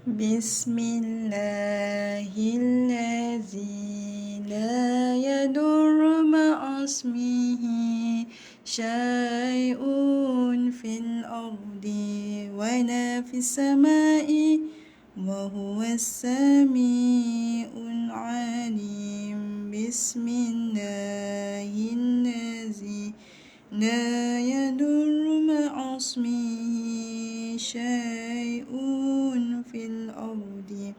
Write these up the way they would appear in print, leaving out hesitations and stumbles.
Bismillahilladzi la yadur ma'asmihi syai'un fil ardi wala fis samai wa huwas sami'ul alim. Bismillahilladzi la yadur ma'asmihi syai'un fil ardi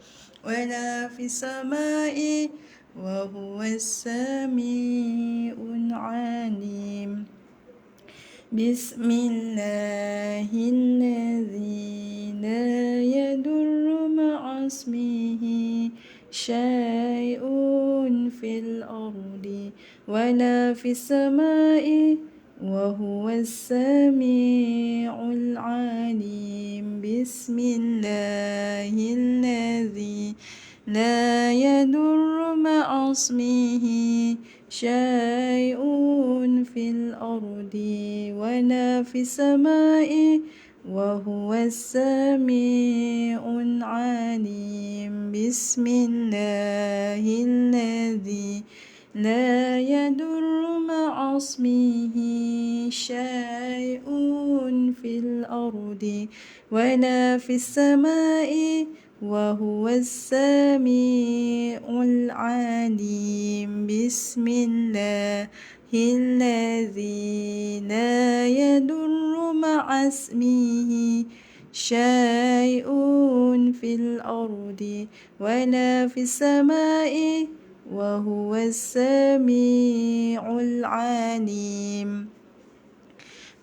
wala fis samai wa huwas sami'ul alim. Bismillahilladzi la yadur ma'asmihi syai'un fil ardi wala fis samai wa huwas sami'ul alim. Bismillahilladzi la yadur ma'asmihi syai'un fil ardi wala fis samai wa huwas sami'ul alim. Bismillahilladzi la yadur ma'asmihi syai'un fil ardi wala fis samai wa huwas sami'ul alim. Bismillahilladzi la yadur ma'asmihi syai'un fil ardi wala fis samai wa huwas sami'ul alim.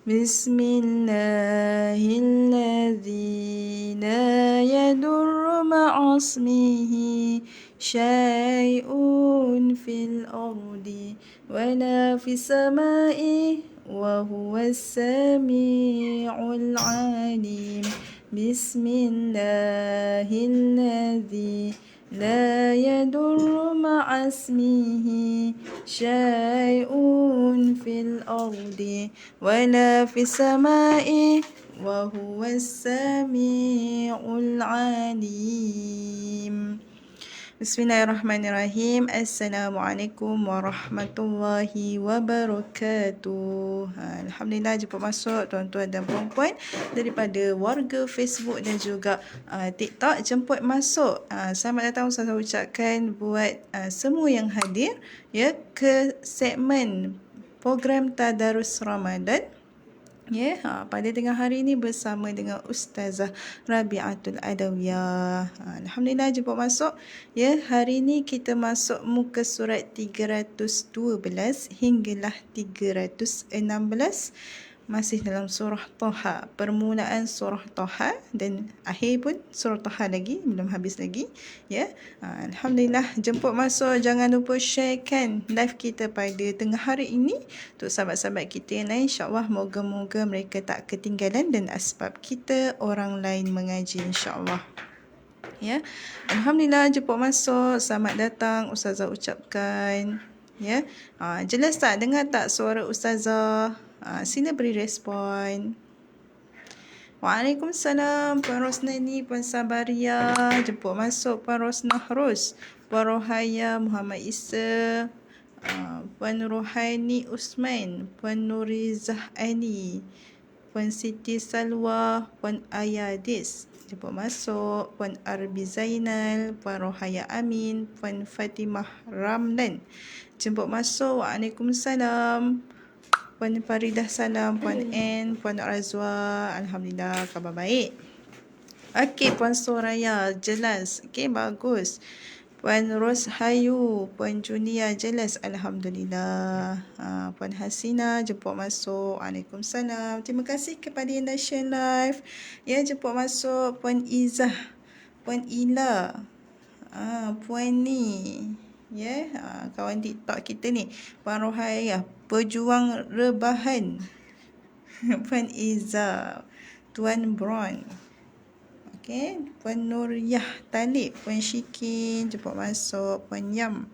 Bismillahilladzi la yadur ma'asmihi syai'un fil ardi wala fis samai wa huwas sami'ul alim. Bismillahilladzi la yadur ma'asmihi syai'un fil ardi wala fis samai wa huwas sami'ul alim. Bismillahirrahmanirrahim. Assalamualaikum warahmatullahi wabarakatuh. Alhamdulillah, jumpa masuk tuan-tuan dan puan-puan daripada warga Facebook dan juga TikTok. Jemput masuk. Selamat datang saya ucapkan buat semua yang hadir ya ke segmen program Tadarus Ramadan. Pada tengah hari ini bersama dengan Ustazah Rabi'atul Adawiyah. Alhamdulillah, jumpa masuk. Hari ini kita masuk muka surat 312 hinggalah 316. Masih dalam surah Taha, permulaan surah Taha dan akhir pun surah Taha lagi, belum habis lagi. Alhamdulillah, jemput masuk. Jangan lupa sharekan live kita pada tengah hari ini untuk sahabat-sahabat kita yang lain. InsyaAllah moga-moga mereka tak ketinggalan dan asbab kita orang lain mengaji, insyaAllah. Alhamdulillah, jemput masuk. Selamat datang Ustazah ucapkan. Jelas tak? Dengar tak suara Ustazah? Sila beri respon. Waalaikumsalam Puan Rosnani, Puan Sabaria. Jemput masuk Puan Rosnah Ros, Puan Rohaya Muhammad Isa, Puan Rohaini Usman, Puan Nurizah Ani, Puan Siti Salwa, Puan Ayadis. Jemput masuk Puan Arbi Zainal, Puan Rohaya Amin, Puan Fatimah Ramlan. Jemput masuk. Waalaikumsalam Puan Faridah Salam, Puan N, Puan Razwa. Alhamdulillah, khabar baik. Okey, Puan Soraya jelas. Okey, bagus. Puan Ros Hayu, Puan Junia jelas. Alhamdulillah. Puan Hasina jemput masuk. Waalaikumsalam. Terima kasih kepada yang dah share live. Jemput masuk Puan Izzah, Puan Ila, Puan ni. Kawan TikTok kita ni, Puan Rohaya, pejuang rebahan. Puan Iza, Tuan Bron. Puan Nuriyah Talib, Puan Syikin jemput masuk. Puan Yam.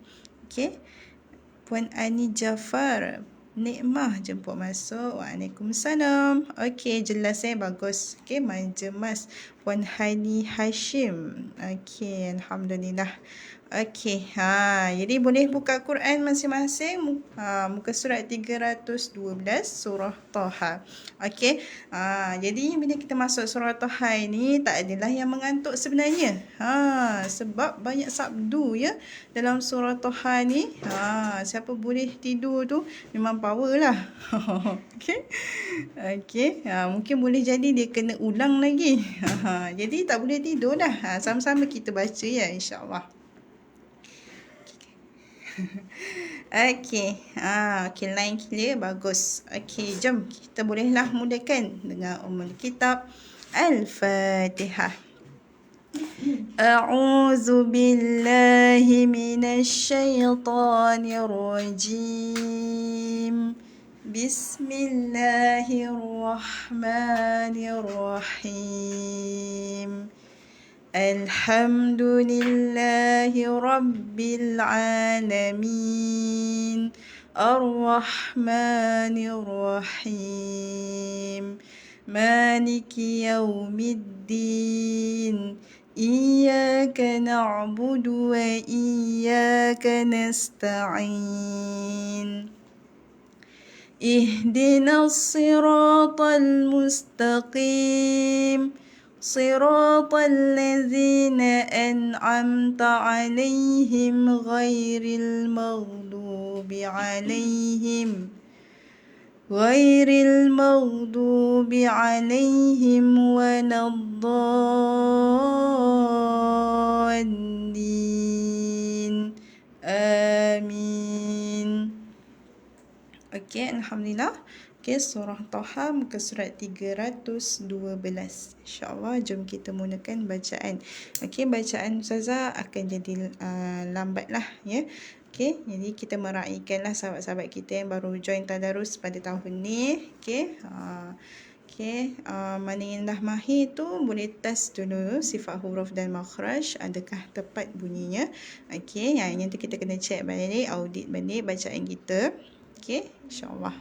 Puan Ani Jafar, Nikmah jemput masuk. Waalaikumsalam. Okey, jelas bagus. Okey, manja mas. Puan Haini Hashim. Okey, alhamdulillah. Okey, jadi boleh buka Quran masing-masing. Muka surat 312 surah Taha. Okey. Jadi bila kita masuk surah Taha ini tak adalah yang mengantuk sebenarnya. Sebab banyak sabdu ya dalam surah Taha ni. Siapa boleh tidur tu memang power lah. Okey. Okey, mungkin boleh jadi dia kena ulang lagi. Jadi tak boleh tidur dah. Sama-sama kita baca ya, insya-Allah. Okey. Okey, line clear, bagus. Okey, jom kita bolehlah mulakan dengan Kitab Al-Fatihah. A'udzu billahi minasy syaithanir rajim. Bismillahirrahmanirrahim. Alhamdulillahi Rabbil Alamin. Ar-Rahmanir Rahim. Maliki Yaumiddin. Iyyaka na'budu wa iyyaka nasta'in. Ihdinas siratal mustaqim. صراط الذين أنعمت عليهم غير المغضوب عليهم ولا الضالين آمين. Okey, alhamdulillah. Okey, surah Taha muka surat 312. InsyaAllah jom kita mulakan bacaan. Okey, bacaan Ustazah akan jadi lambat lah ya. Okey, jadi kita meraihkanlah sahabat-sahabat kita yang baru join tadarus pada tahun ni. Okey. Okey, mana yang dah mahir tu boleh test dulu sifat huruf dan makhraj, adakah tepat bunyinya. Okey, yang tu kita kena check balik, audit balik bacaan kita. Okey, insya-Allah.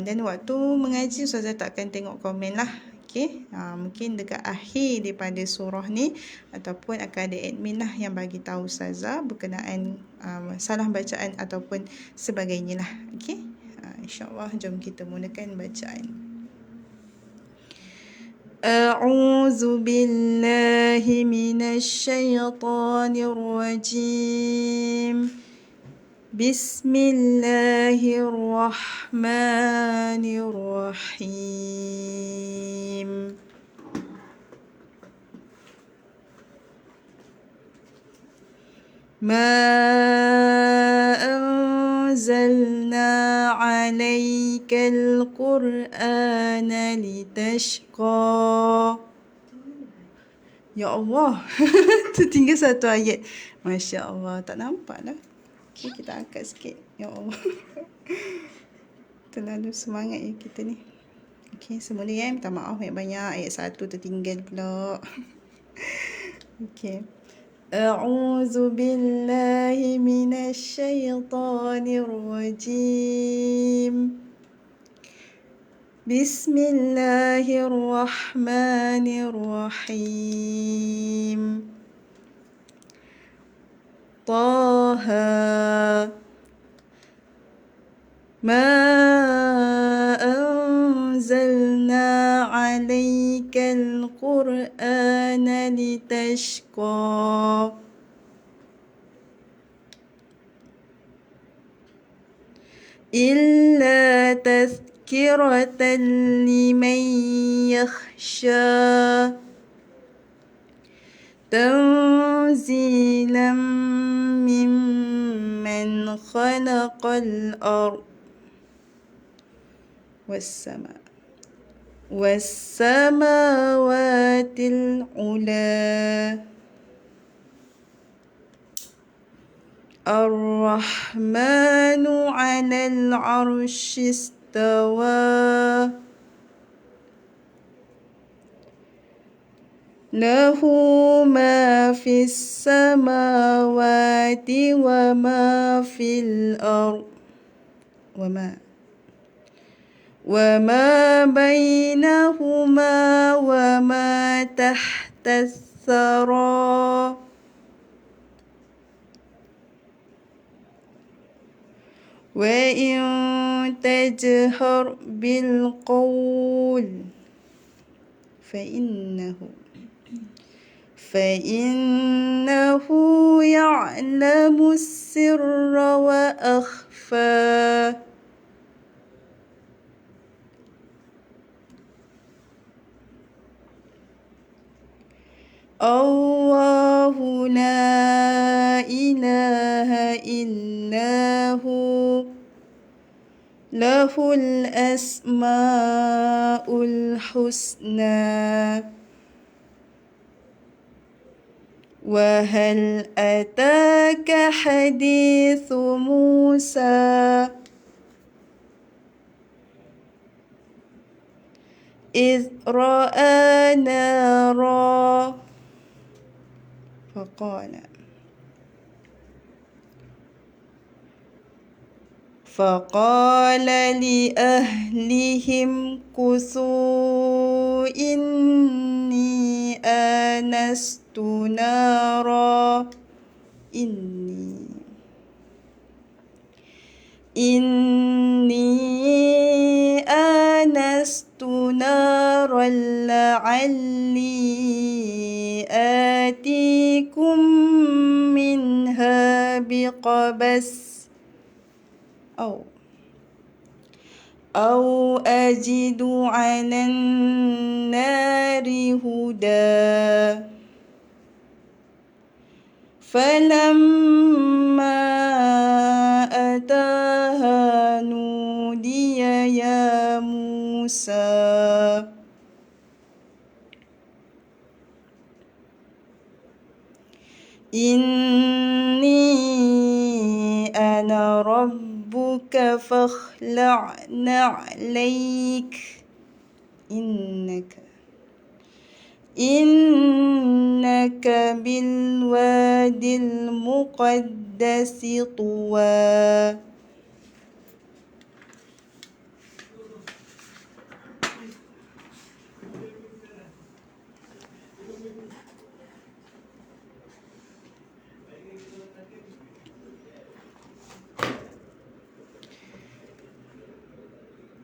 Dan waktu mengaji Ustazah tak akan tengok komen lah. Okey, mungkin dekat akhir daripada surah ni ataupun akan ada admin lah yang bagi tahu Ustazah berkenaan salah bacaan ataupun sebagainya lah. Okey, insya-Allah jom kita mulakan bacaan. A'udzu billahi minasy syaithanir rajim. Bismillahirrahmanirrahim. Ma anzalna 'alaikal Qur'ana litashqa. Ya Allah, tertinggal satu ayat. Masya Allah, tak nampak lah. Okay, kita angkat sikit. Ya Allah. Terlalu semangat ya kita ni. Okey, semula ya, minta maaf banyak-banyak. Ayat 1 tertinggal pula. Okey. A'udzu billahi minasy syaithanir rajim. Bismillahirrahmanirrahim. Taha. Ma anzalna 'alaikal Qur'ana litashqa. Illa tazkiratan liman yakhsha. Tanzilan mimman khalaqal ard was-samawatil ula. Ar-Rahmanu 'alal 'arsy istawa. Lahu ma fis samawati wa ma fil ard. وما بينهما وما تحت الثرى وإن تجهر بالقول فإنه يعلم السر وأخفى الله لا إله إلا هو له الأسماء الحسنى وهل أتاك حديث موسى إذ رأى نارا فقال لأهلهم كثوا إني آنست نارا لعلي آتيكم منها بقبس أو أجد على النار هدى فلما أتاها نودي يا موسى إني أنا ربك فاخلع نعليك إنك بالوادي المقدس طوى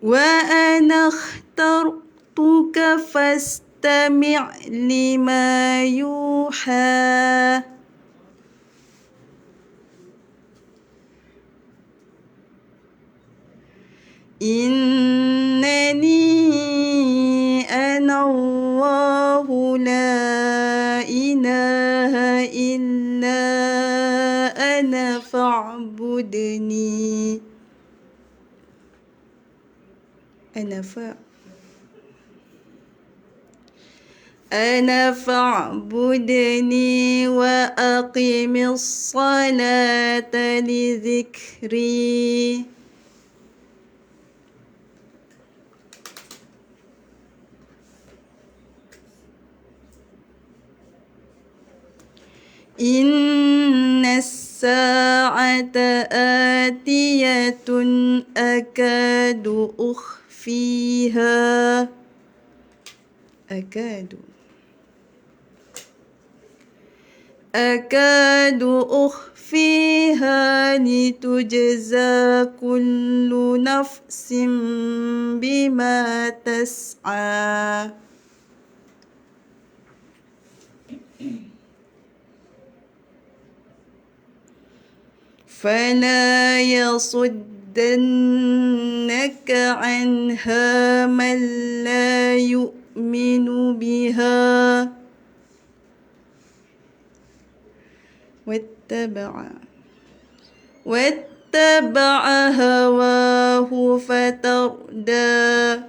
وأنا اخترتك فاستمع لما يوحى إنني أنا الله لا إله إلا أنا فاعبدني أنا فاعبدني وأقم الصلاة لذكري إن الساعة آتية أكاد أخفيها لتجزى كل نفس بما تسعى فلا يصدنك عنها من لا يؤمن بها واتبع هواه فتردى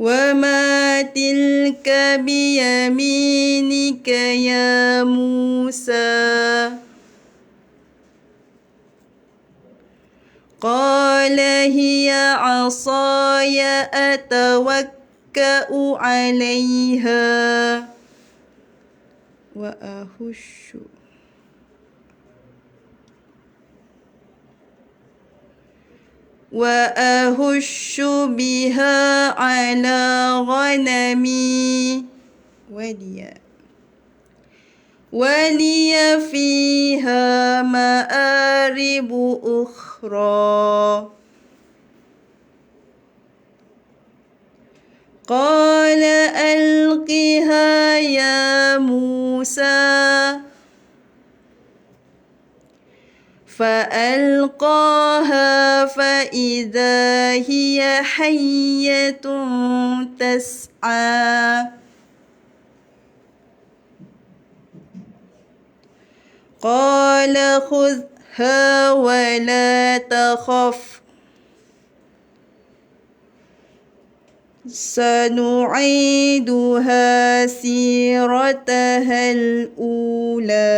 وما تلك بيمينك يا موسى قال هي عصاي أتوكأ عليها وأهش بها على غنمي ولي فيها مآرب أخرى قال ألقها يا موسى فألقاها فإذا هي حية تسعى قال خذها ولا تخف سنعيدها سيرتها الأولى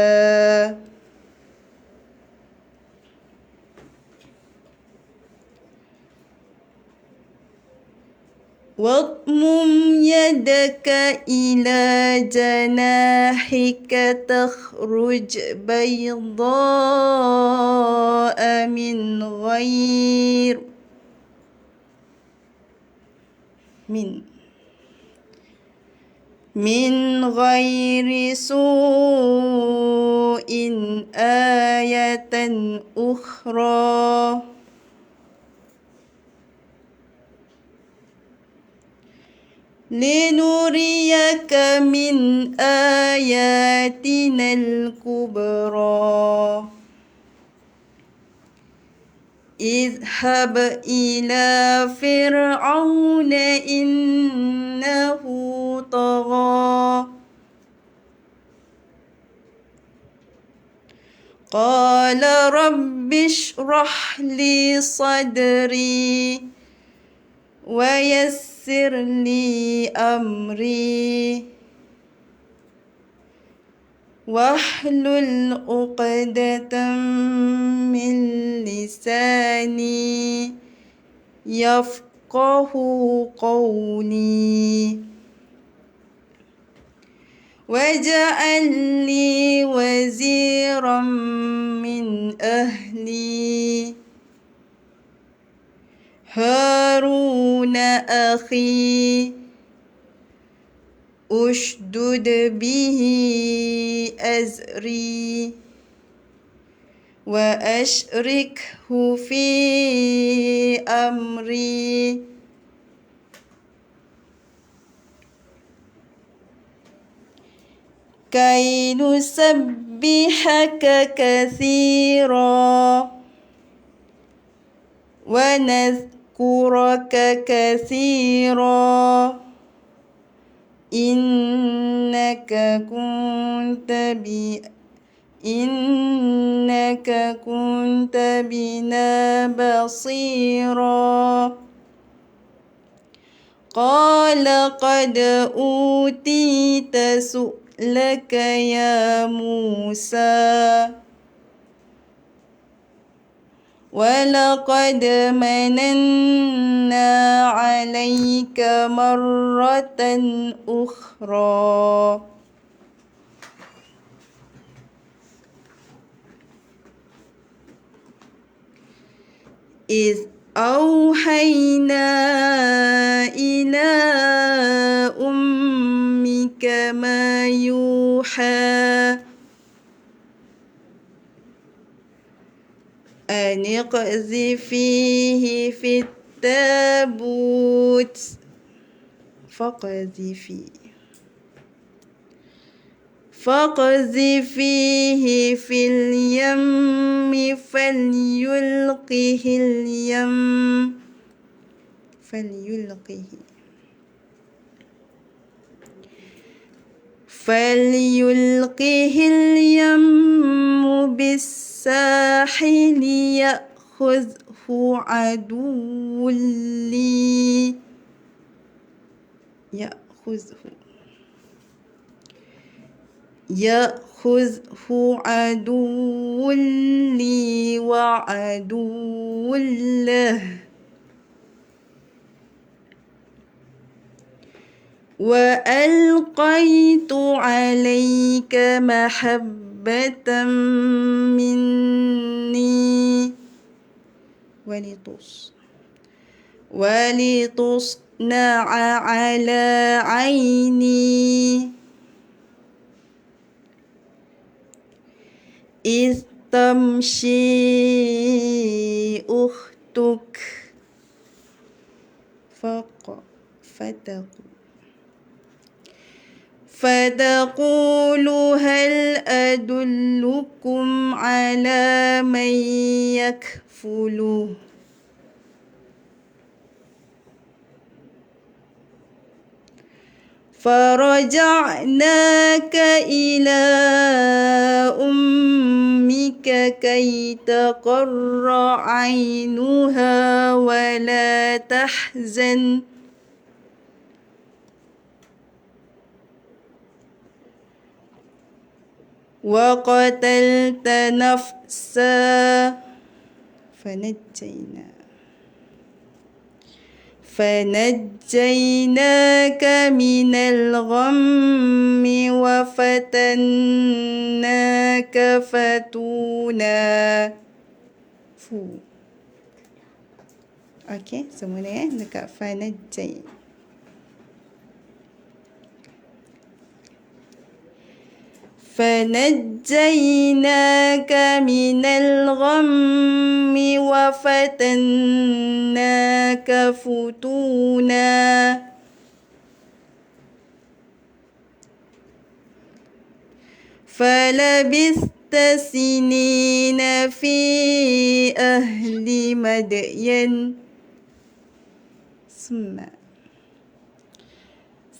واضمم يدك إلى جناحك تخرج بيضاء من غير سوء آية أخرى لنريك من آياتنا الكبرى اذهب إلى فرعون إنه طغى قال رب اشرح لي صدري ويسر لي أمري واحلل عقدة من لساني يفقه قولي واجعل لي وزيرا من أهلي هارون أخي أشدد به أزري وأشركه في أمري كي نسبحك كثيرا ونذكرك كثيرا إنك كنت بنا بصيرا قال قد أوتيت سؤلك يا موسى ولقد مننا عليك مرة أخرى إذ أوحينا إلى أمك ما يوحى أن اقذفيه في التابوت فاقذفيه في اليم فليلقه اليم بالساحل يأخذه عدو لي وعدو له وألقيت عليك محبة مني ولتصنع على عيني إذ تمشي أختك فتقول هل أدلكم على من يكفله فرجعناك إلى أمك كي تقر عينها ولا تحزن وقتلت نفسا فنجيناك من الغم وفتناك فتونا. Okey, semua ni dekat فنجيناك من الغم وفتناك فتونا فلبثت سنين في أهل مدين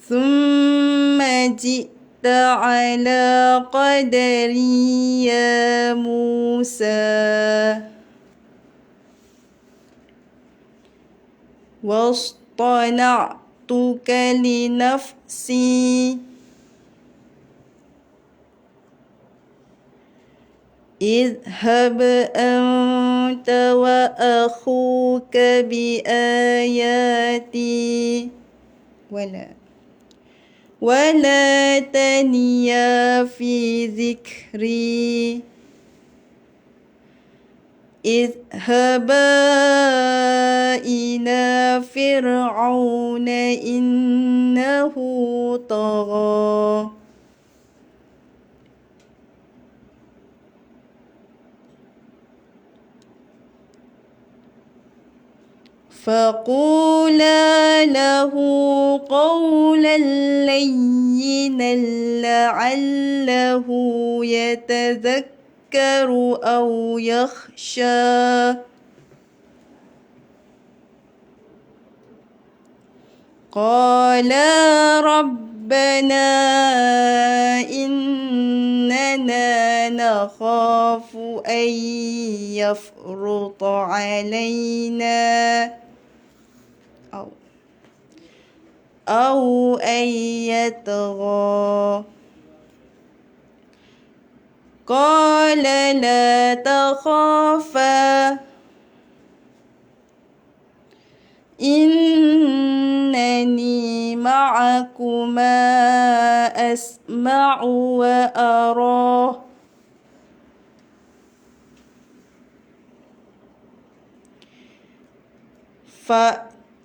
ثم جئت على قدري يا موسى واصطنعتك لنفسي اذهب أنت وأخوك بآياتي ولا تنيا في ذكري اذهبا إلى فرعون إنه طغى فقولا له قولا لينا لعله يتذكر أو يخشى قالا ربنا إننا نخاف أن يفرط علينا أو أن يطغى قال لا تخافا إنني معكما أسمع وأرى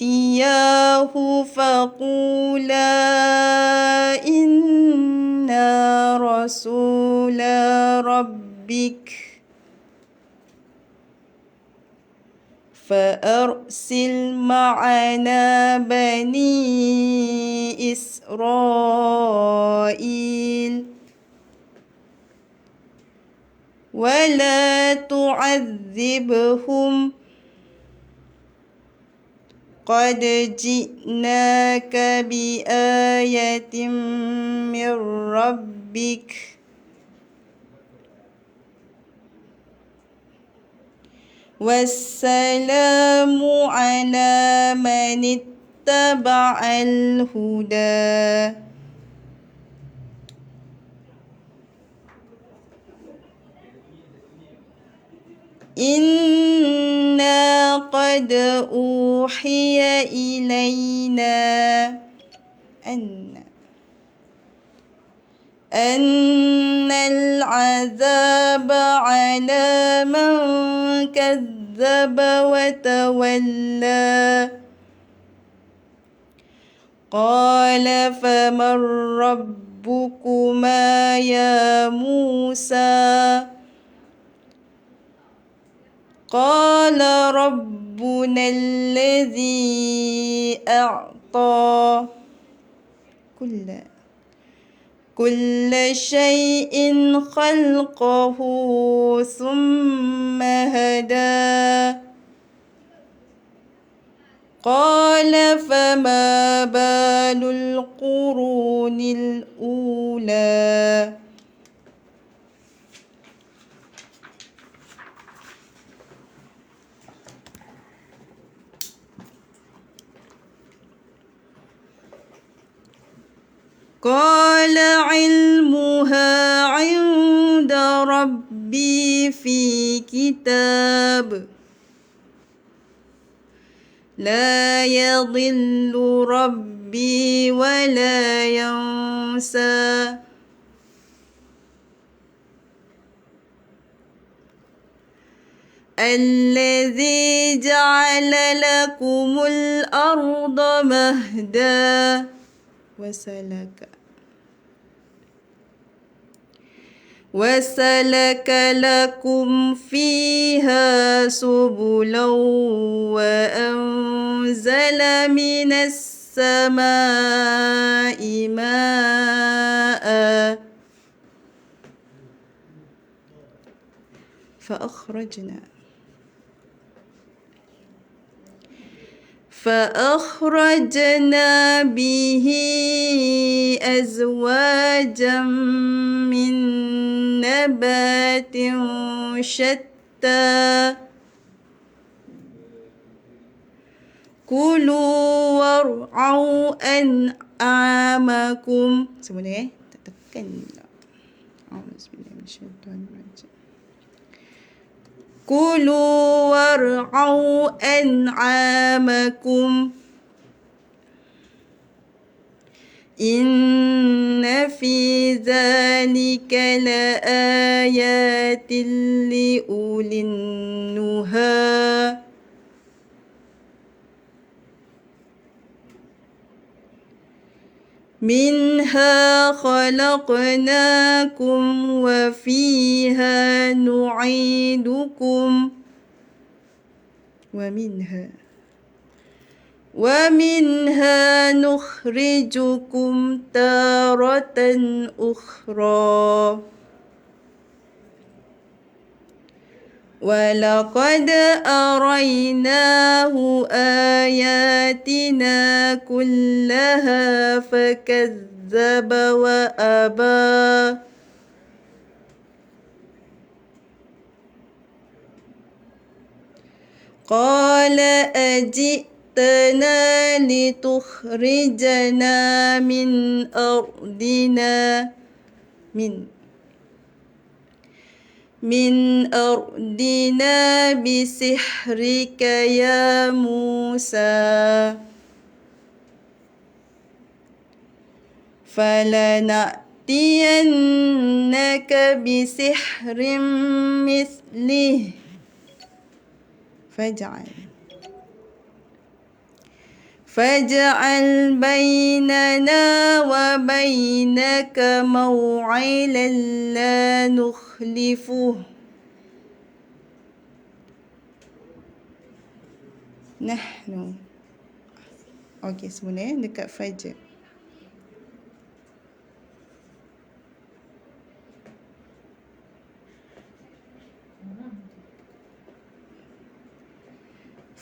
فأتياه فقولا إنا رسول ربك فأرسل معنا بني إسرائيل ولا تعذبهم قد جئناك بآية من ربك والسلام على من اتبع الهدى إنا قد أوحي إلينا أن العذاب على من كذب وتولى قال فمن ربكما يا موسى قال ربنا الذي أعطى كل شيء خلقه ثم هدى قال فما بال القرون الأولى قال علمها عند ربي في كتاب لا يضل ربي ولا ينسى الذي جعل لكم الأرض مهدا وسلك لكم فيها سبلا وأنزل من السماء ماء فأخرجنا به أزواجا من نبات شتى كلوا وارعوا أنعامكم sebenarnya tak tekan pula. كلوا وارعوا أنعامكم إن في ذلك لآيات لأولي النهى منها خلقناكم وفيها نعيدكم ومنها نخرجكم تارة أخرى ولقد أريناه آياتنا كلها فكذب وأبى قال أجئتنا لتخرجنا من أرضنا بسحرك يا موسى فلنأتينك بسحر مثله فاجعل بيننا وبينك موعدا لا نخلفه نحن sebenarnya dekat fajar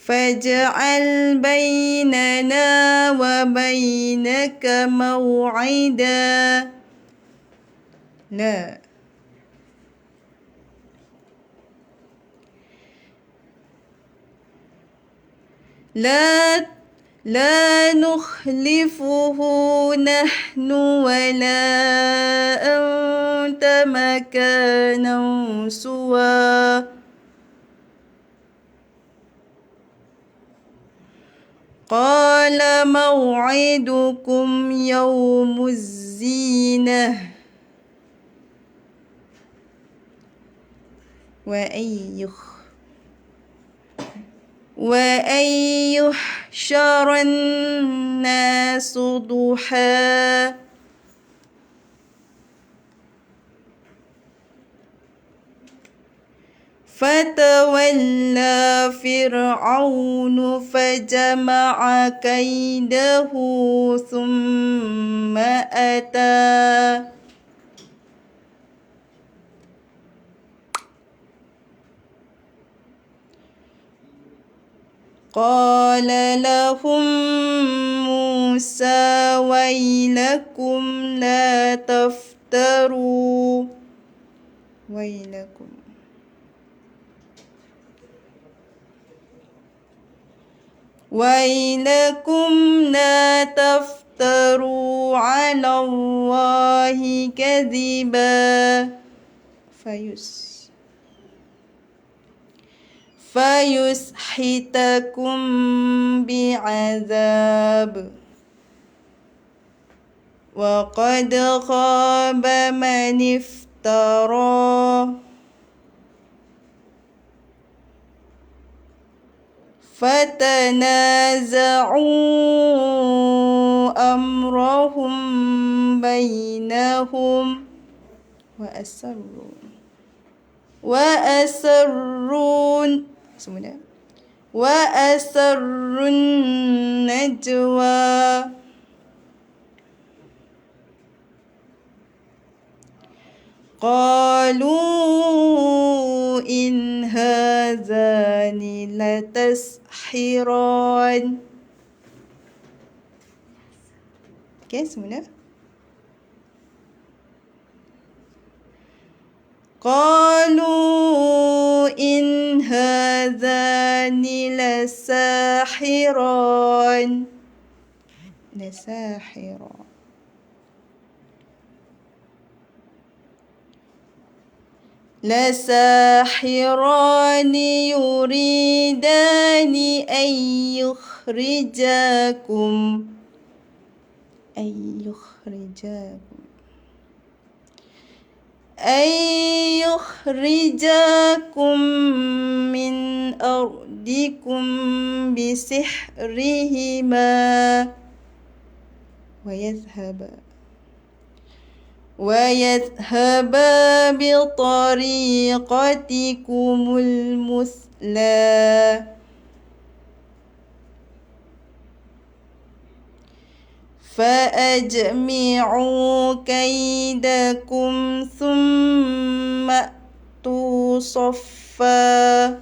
فاجعل بيننا وبينك موعدا لا نخلفه نحن ولا أنت مكانا سوى قال موعدكم يوم الزينة وأن يحشر الناس ضحى فتولى فرعون فجمع كيده ثم أتى قال لهم موسى ويلكم لا تفتروا ويلكم لا تفتروا على الله كذبا فيسحتكم بعذاب وقد خاب من افترى فتنازعوا أمرهم بينهم وأسروا النجوى قالوا إن هذان لتسحران قالوا إن هذان لساحران يريدان أن يخرجاكم من أرضكم بسحرهما ويذهبا بطريقتكم المثلى فأجمعوا كيدكم ثم أتوا صفا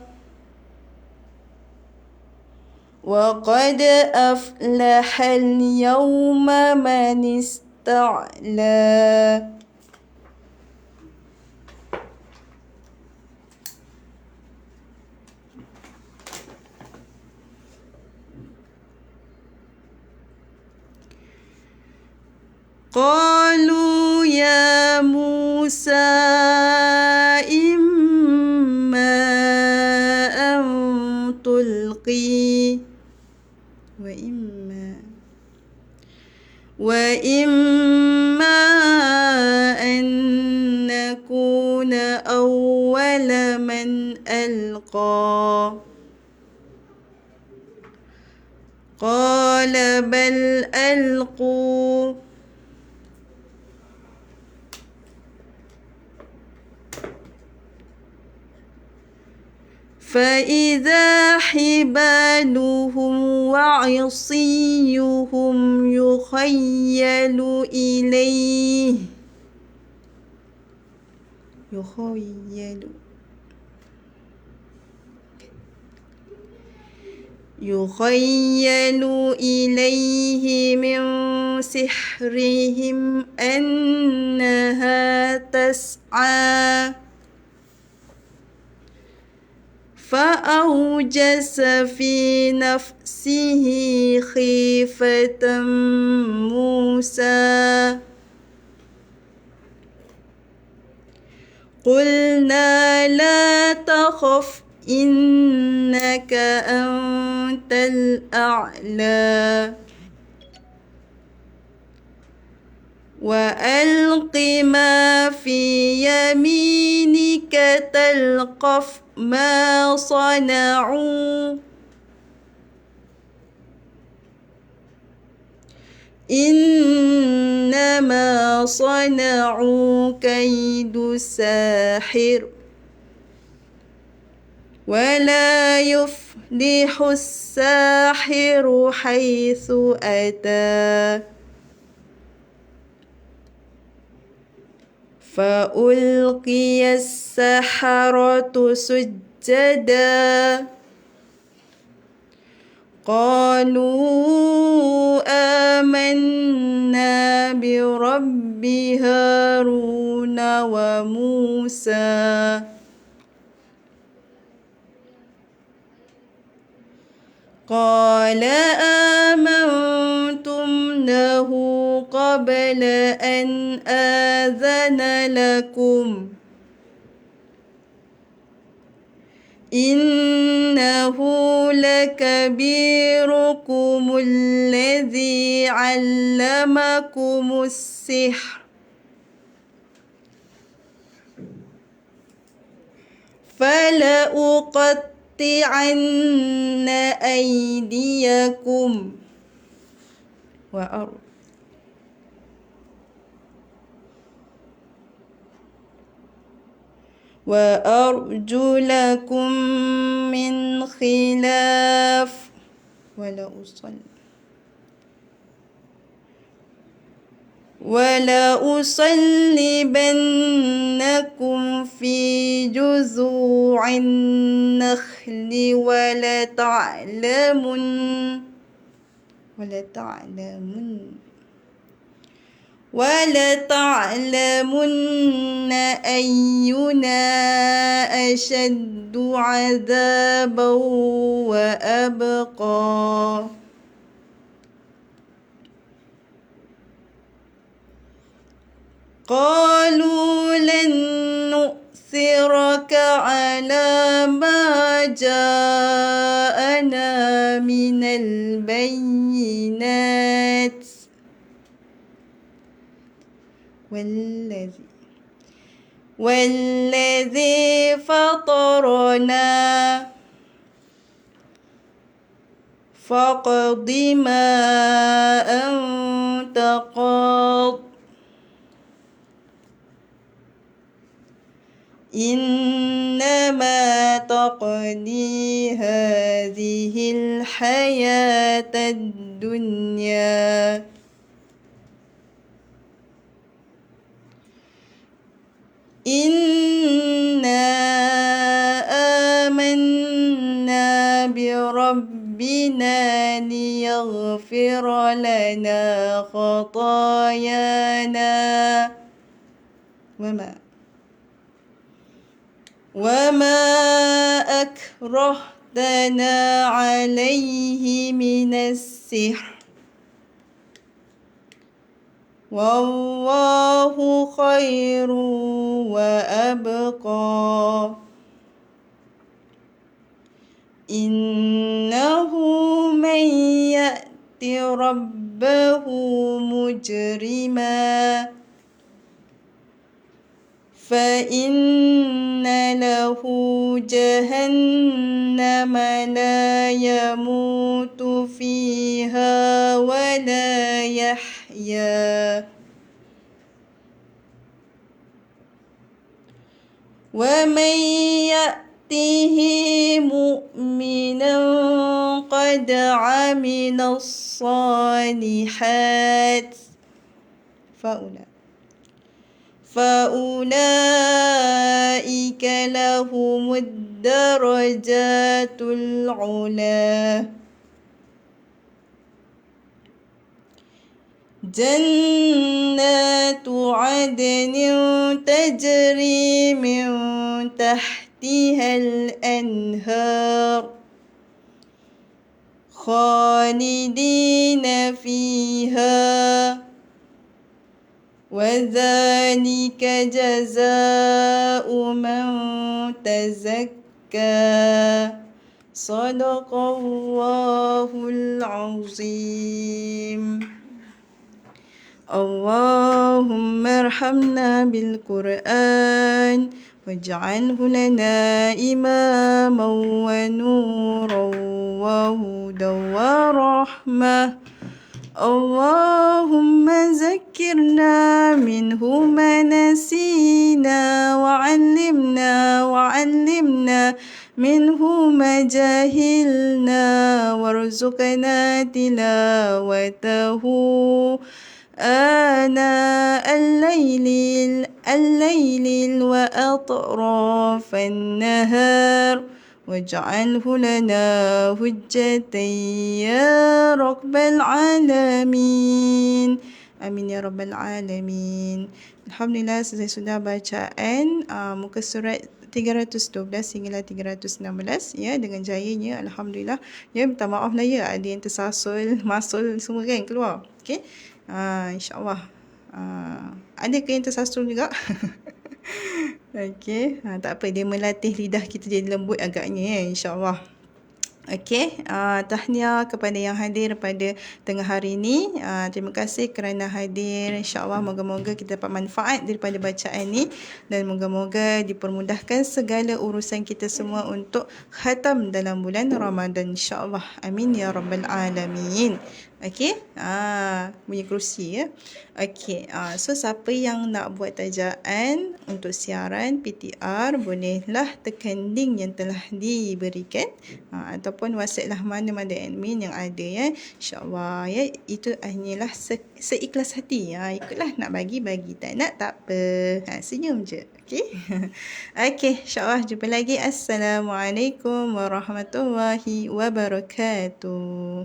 وقد أفلح اليوم من استعلى قالوا يا موسى إما أن تلقي وإما أن نكون أول من ألقى قال بل ألقوا فإذا حبالهم وعصيهم يخيل إليه من سحرهم أنها تسعى فأوجس في نفسه خيفة موسى قلنا لا تخف إنك أنت الأعلى وألق ما في يمينك تلقف ما صنعوا إنما صنعوا كيد ساحر ولا يفلح الساحر حيث أتى فألقي السحرة سجدا قالوا آمنا برب هارون وموسى قال آمنتم له قبل أن آذن لكم إنه لكبيركم الذي علمكم السحر فلأقطعن أيديكم وأرجلكم من خلاف ولأصلبنكم في جذوع النخل ولتعلمن أينا أشد عذابا وأبقى قالوا لن نؤثرك على ما جاءنا من البينات والذي فطرنا فاقض ما أنت قاض إنما تقضي هذه الحياة الدنيا إنا آمنا بربنا ليغفر لنا خطايانا وما أكرهتنا عليه من السحر والله خير وأبقى إنه من يأت ربه مجرما فإن له جهنم لا يموت فيها ولا يحيا ومن يأته مؤمنا قد عمل الصالحات فأولئك لهم الدرجات العلى جنات عدن تجري من تحتها الأنهار خالدين فيها وذلك جزاء من تزكى صدق الله العظيم. اللهم ارحمنا بالقرآن واجعله لنا إماما ونورا وهدى ورحمة. اللهم ذكرنا منه ما نسينا وعلمنا منه ما جهلنا وارزقنا تلاوته آناء الليل وأطراف النهار واجعله لنا حجة يا رب العالمين. Amin ya rabbal alamin. Alhamdulillah, saya sudah bacaan muka surat 312 hinggalah 316 ya, dengan jayanya. Alhamdulillah. Ya, minta maaf lah ya, ada yang tersasul, masul semua kan keluar. Okey. InsyaAllah. Ada ke yang tersasul juga? Okey, tak apa, dia melatih lidah kita jadi lembut agaknya ya, insyaAllah. Okey, tahniah kepada yang hadir pada tengah hari ini. Terima kasih kerana hadir. InsyaAllah moga-moga kita dapat manfaat daripada bacaan ni, dan moga-moga dipermudahkan segala urusan kita semua untuk khatam dalam bulan Ramadan, insyaAllah. Amin ya rabbal alamin. Okey, bunyi kerusi ya. Okey, so siapa yang nak buat tajaan untuk siaran PTR, bolehlah tekan link yang telah diberikan, ataupun WhatsApp lah mana-mana admin yang ada ya. InsyaAllah ya, itu hanyalah seikhlas hati. Ikutlah, nak bagi, tak nak tak apa. Senyum je. Okey. Okey, insyaAllah jumpa lagi. Assalamualaikum warahmatullahi wabarakatuh.